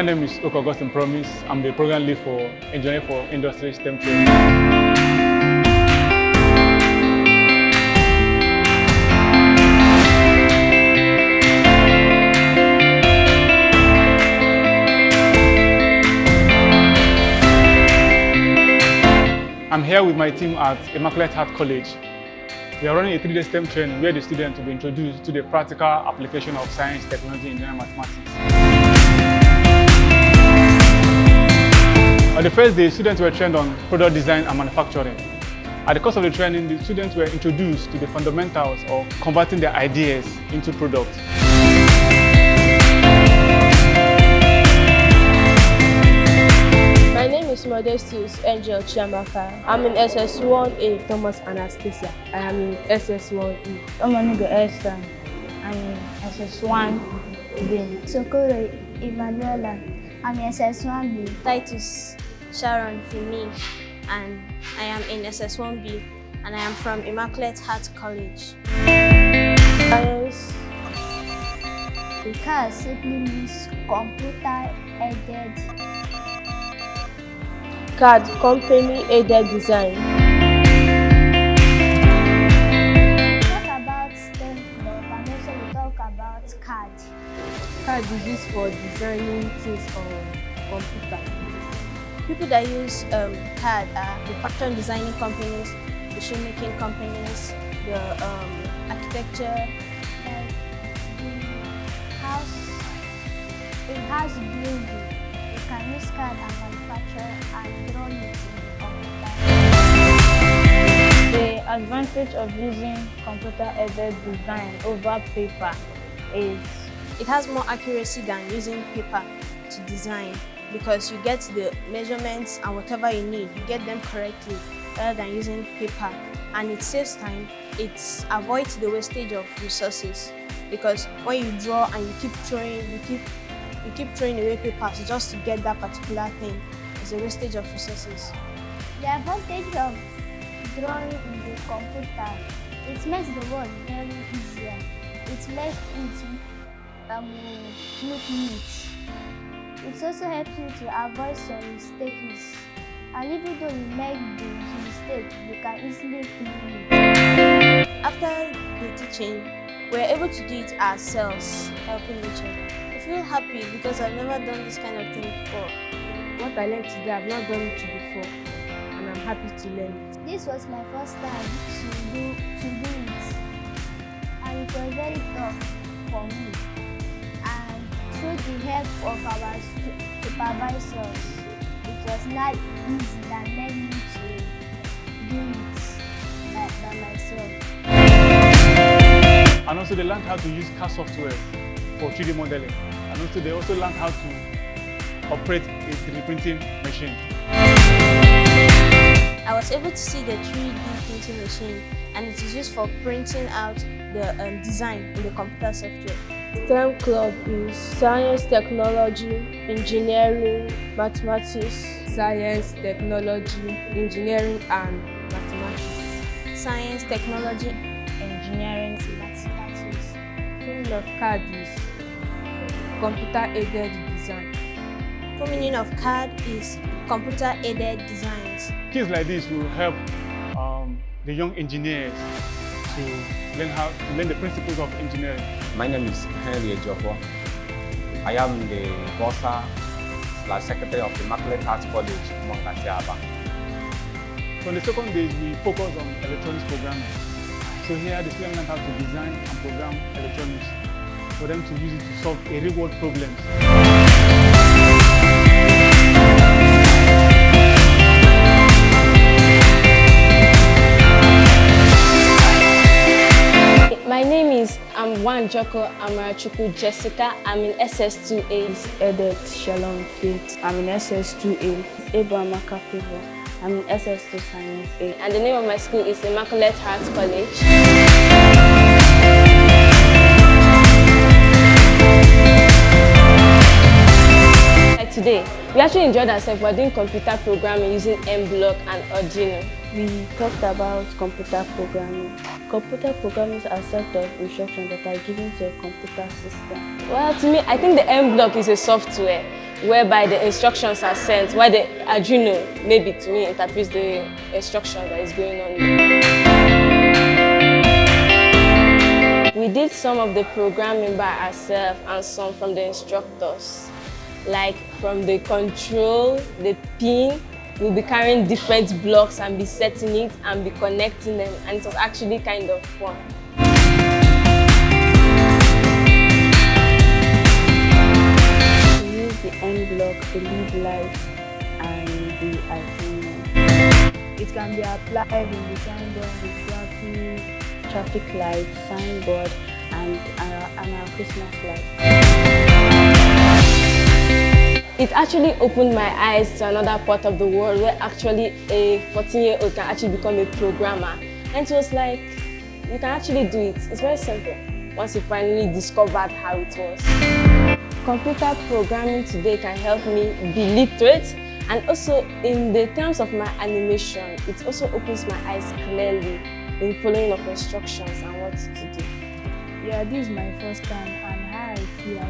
My name is Augustine Promise. I'm the program lead for Engineering for Industry STEM Training. I'm here with my team at Immaculate Heart College. We are running a 3-day STEM training where the students will be introduced to the practical application of science, technology, engineering, and mathematics. On the first day, students were trained on product design and manufacturing. At the course of the training, the students were introduced to the fundamentals of converting their ideas into products. My name is Modestus Angel Chiamaka. I'm in SS1A, Thomas Anastasia. I am in SS1E. I'm Esther. I'm in SS1B. Socorro Emanuela. I'm in SS1B. Titus Sharon Fumi, and I am in SS1B, and I am from Immaculate Heart College. Science. Because simply means computer-aided. CAD, company-aided design. Talk about STEM development, also we talk about CAD. CAD is used for designing things on computer. People that use CAD are the factory designing companies, the shoemaking companies, the architecture. In house building, you can use CAD and manufacture and draw it in the computer. The advantage of using computer-aided design over paper is it has more accuracy than using paper to design, because you get the measurements and whatever you need, you get them correctly rather than using paper. And it saves time, it avoids the wastage of resources, because when you draw and you keep throwing away papers just to get that particular thing, it's a wastage of resources. The advantage of drawing in the computer, it makes the work very easier. It makes it look neat. It also helps you to avoid some mistakes. And even though you make the mistake, you can easily clean it. After the teaching, we're able to do it ourselves, helping each other. I feel happy because I've never done this kind of thing before. What I learned today, I've not done it before, and I'm happy to learn it. This was my first time to do it, and it was very tough for me. And through the help of our supervisors, it was not easy that made me to do it by myself. And also they learned how to use CAD software for 3D modeling. And also they also learned how to operate a 3D printing machine. I was able to see the 3D printing machine, and it is used for printing out the design in the computer software. STEM club is science, technology, engineering, mathematics. Science, technology, engineering, and mathematics. Science, technology, engineering, Mathematics. Meaning of CAD is computer-aided design. Full meaning of CAD is computer-aided designs. Kids like this will help the young engineers to learn the principles of engineering. My name is Henry Ejiofor. I am the Bursar/Secretary of the Immaculate Heart College, Mblocks.The. So on the second day, we focus on electronics programming. So here, the students learn how to design and program electronics for them to use it to solve a real-world problems. My name is Joko Amarachukwu Jessica. I'm in SS2A. Edith Shalom Faith. I'm in SS2A. Ebo Amaka Favor. I'm in SS2 Science A. And the name of my school is Immaculate Heart College. Today, we actually enjoyed ourselves. We're doing computer programming using Mblocks and Arduino. We talked about computer programming. Computer programming is a set of instructions that are given to a computer system. Well, to me, I think the Mblocks is a software. whereby the instructions are sent, while the Arduino, maybe to me, interprets the instruction that is going on. We did some of the programming by ourselves and some from the instructors. Like from the control, the pin, we'll be carrying different blocks and be setting it and be connecting them, and it was actually kind of fun. The Mblock, the lead light, and the Arduino. It can be applied in the signboard, the traffic light, signboard, and our Christmas light. It actually opened my eyes to another part of the world where actually a 14-year-old can actually become a programmer. And it was like, you can actually do it. It's very simple once you finally discovered how it was. Computer programming today can help me be literate, and also in the terms of my animation, it also opens my eyes clearly in following up instructions and what to do. Yeah, this is my first time, and how I feel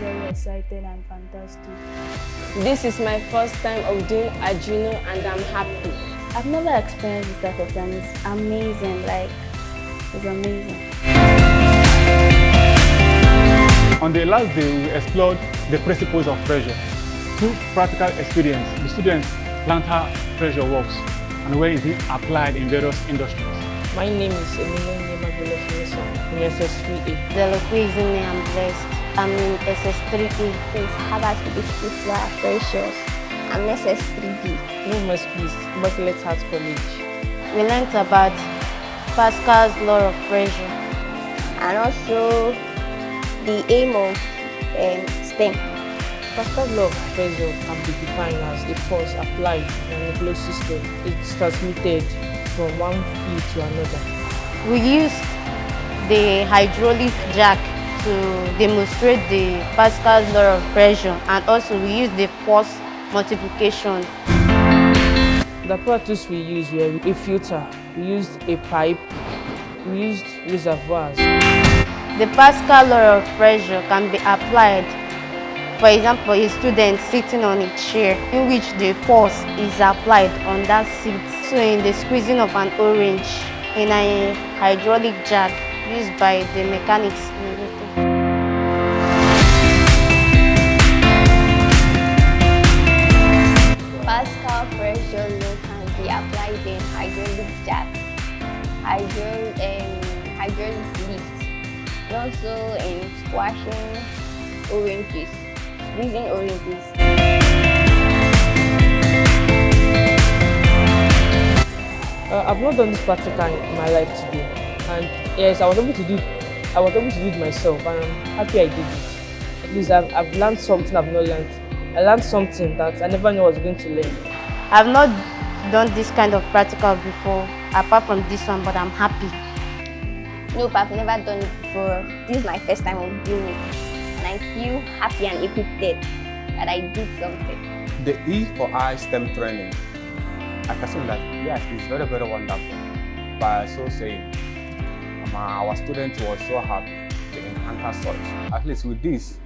very excited and fantastic. This is my first time of doing Arduino and I'm happy. I've never experienced this type of thing. It's amazing, it's amazing. On the last day, we explored the principles of pressure. Through practical experience, the students learned how pressure works and where it is applied in various industries. My name is Immaculate Heart in SS3A. The location I'm blessed. I'm in SS3A. It's Harvard School are precious. I'm SS3B. My school is Immaculate Heart College. We learned about Pascal's law of pressure And also the aim of STEM. Pascal's law of pressure can be defined as a force applied in a closed system. It's transmitted from one field to another. We used the hydraulic jack to demonstrate the Pascal's law of pressure, and also we used the force multiplication. The apparatus we used were a filter, we used a pipe, we used reservoirs. The Pascal law of pressure can be applied. For example, a student sitting on a chair in which the force is applied on that seat. So in the squeezing of an orange in a hydraulic jack used by the mechanics. Pascal pressure law can be applied in hydraulic jack, hydraulic lift, and also in squashing oranges, squeezing oranges. I've not done this practical in my life today, and yes, I was able to do it myself, and I'm happy I did it. At least I've learned something I've not learned. I learned something that I never knew I was going to learn. I've not done this kind of practical before, apart from this one, but I'm happy. Nope, I've never done it before. This is my first time of doing it, and I feel happy and equipped that I did something. The E for I STEM training. I can say that yes, it's very, very wonderful. By so saying, our students were so happy to encounter such. At least with this,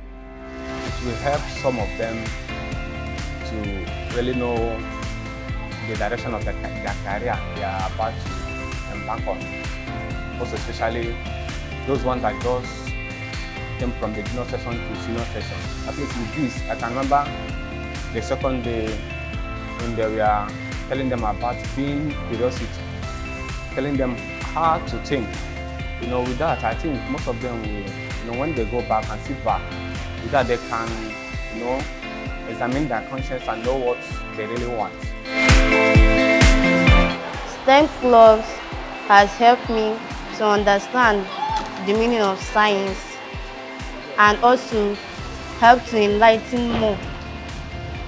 it will help some of them to really know the direction of their career they are about to embark on. Also, especially those ones that just came from the junior session to senior session. At least with this, I can remember the second day when they were telling them about being curiosity, telling them how to think. With that, I think most of them will, when they go back and sit back, with that they can, examine their conscience and know what they really want. STEM clubs has helped me to understand the meaning of science and also help to enlighten more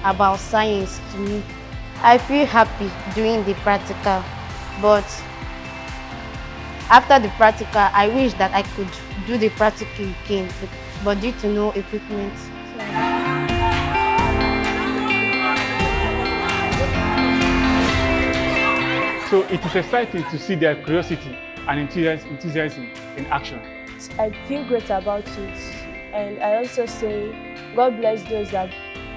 about science to me. I feel happy doing the practical, but after the practical, I wish that I could do the practical again, but due to no equipment. So it is exciting to see their curiosity and enthusiasm in action. I feel great about it, and I also say God bless those that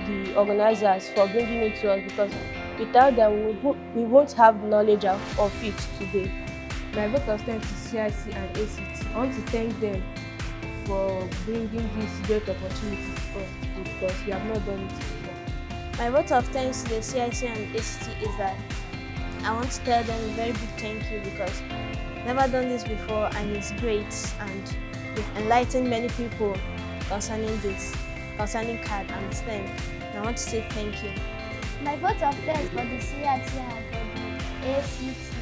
the organizers for bringing it to us, because without them we won't have knowledge of it today. My vote of thanks to CIC and ACT. I want to thank them for bringing this great opportunity to us because we have not done it before. My vote of thanks to the CIC and ACT is that I want to tell them a very big thank you, because I've never done this before and it's great, and you've enlightened many people concerning this, concerning CAD and STEM. And I want to say thank you. My vote of thanks for the CIC and for the ACT.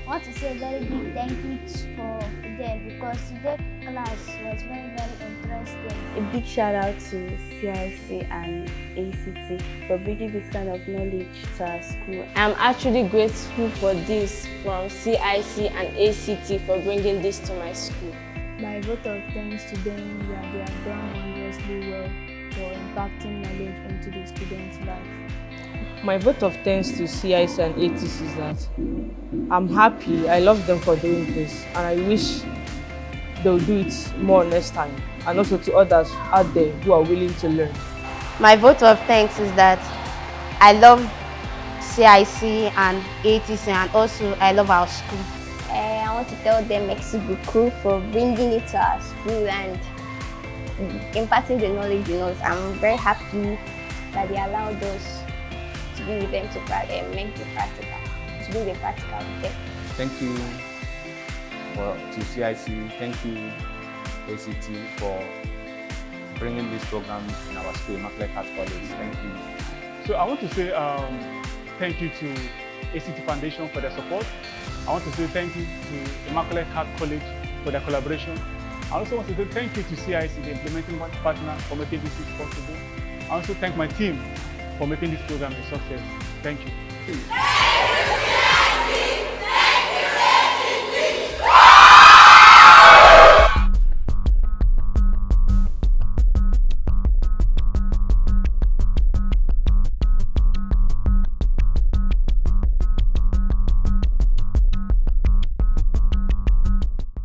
I want to say a very big thank you for them, because today's class was very, very interesting. A big shout out to CIC and ACT for bringing this kind of knowledge to our school. I'm actually grateful for this from CIC and ACT for bringing this to my school. My vote of thanks to them is that they have done wondrously well for impacting knowledge into the students' life. My vote of thanks to CIC and ATs is that I'm happy, I love them for doing this, and I wish they'll do it more next time, and also to others out there who are willing to learn. My vote of thanks is that I love CIC and ATC, and also I love our school. I want to tell them merci beaucoup for bringing it to our school and imparting the knowledge in us. I'm very happy that they allowed us to be with them to make the practical, to do the practical with them. Thank you to CIC, thank you ACT for bringing this program in our school, Immaculate Heart College. Thank you. So I want to say thank you to ACT Foundation for their support. I want to say thank you to Immaculate Heart College for their collaboration. I also want to say thank you to CIC, the implementing partner, for making this possible. I also thank my team for making this program a success. Thank you.